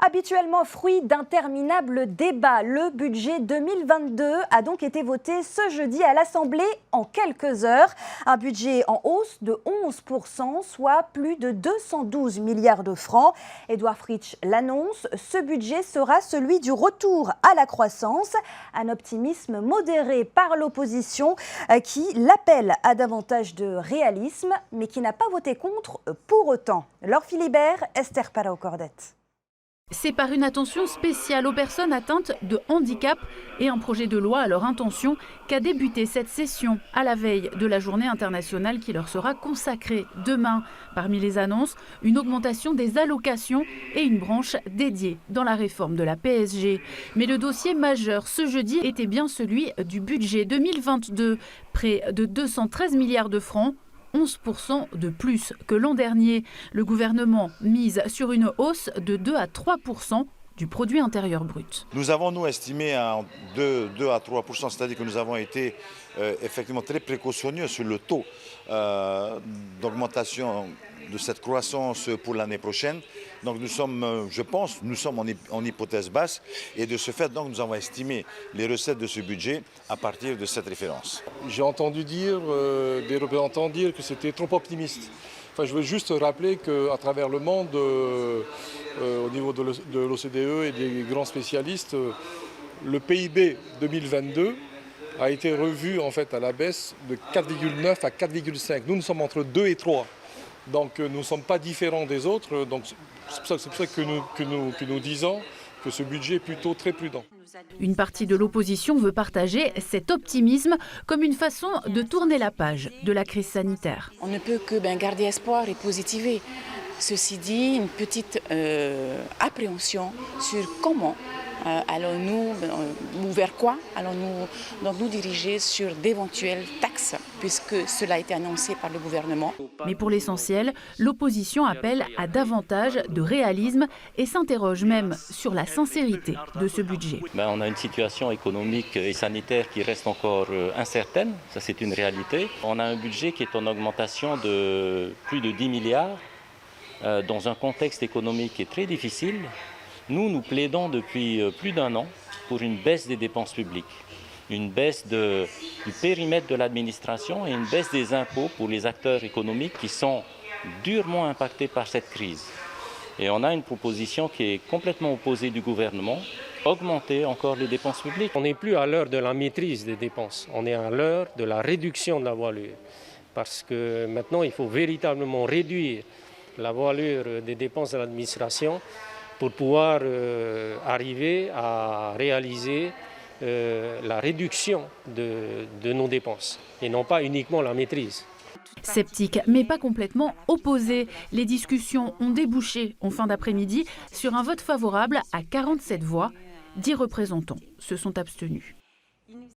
Habituellement fruit d'interminables débats, le budget 2022 a donc été voté ce jeudi à l'Assemblée en quelques heures. Un budget en hausse de 11%, soit plus de 212 milliards de francs. Édouard Fritsch l'annonce, ce budget sera celui du retour à la croissance. Un optimisme modéré par l'opposition qui l'appelle à davantage de réalisme, mais qui n'a pas voté contre pour autant. Laure Philibert, Esther Palao-Cordette. C'est par une attention spéciale aux personnes atteintes de handicap et un projet de loi à leur intention qu'a débuté cette session à la veille de la journée internationale qui leur sera consacrée demain. Parmi les annonces, une augmentation des allocations et une branche dédiée dans la réforme de la PSG. Mais le dossier majeur ce jeudi était bien celui du budget 2022, près de 213 milliards de francs. 11% de plus que l'an dernier. Le gouvernement mise sur une hausse de 2 à 3% du produit intérieur brut. Nous avons, nous, estimé à 2 à 3%, c'est-à-dire que nous avons été effectivement très précautionneux sur le taux d'augmentation de cette croissance pour l'année prochaine. Donc nous sommes, je pense, en hypothèse basse et de ce fait, donc, nous avons estimé les recettes de ce budget à partir de cette référence. J'ai entendu dire, des représentants dire que c'était trop optimiste. Enfin, je veux juste rappeler qu'à travers le monde, au niveau de l'OCDE et des grands spécialistes, le PIB 2022 a été revu en fait à la baisse de 4,9 à 4,5. Nous sommes entre 2 et 3. Donc nous ne sommes pas différents des autres. Donc c'est pour ça que nous disons que ce budget est plutôt très prudent. Une partie de l'opposition veut partager cet optimisme comme une façon de tourner la page de la crise sanitaire. On ne peut que garder espoir et positiver. Ceci dit, une petite appréhension sur comment allons-nous, ou vers quoi allons-nous nous diriger sur d'éventuelles taxes, puisque cela a été annoncé par le gouvernement. Mais pour l'essentiel, l'opposition appelle à davantage de réalisme et s'interroge même sur la sincérité de ce budget. On a une situation économique et sanitaire qui reste encore incertaine, ça c'est une réalité. On a un budget qui est en augmentation de plus de 10 milliards dans un contexte économique qui est très difficile. Nous plaidons depuis plus d'un an pour une baisse des dépenses publiques, une baisse du périmètre de l'administration et une baisse des impôts pour les acteurs économiques qui sont durement impactés par cette crise. Et on a une proposition qui est complètement opposée du gouvernement, augmenter encore les dépenses publiques. On n'est plus à l'heure de la maîtrise des dépenses, on est à l'heure de la réduction de la voilure. Parce que maintenant, il faut véritablement réduire la voilure des dépenses de l'administration pour pouvoir arriver à réaliser la réduction de nos dépenses et non pas uniquement la maîtrise. Sceptique, mais pas complètement opposé. Les discussions ont débouché en fin d'après-midi sur un vote favorable à 47 voix. 10 représentants se sont abstenus.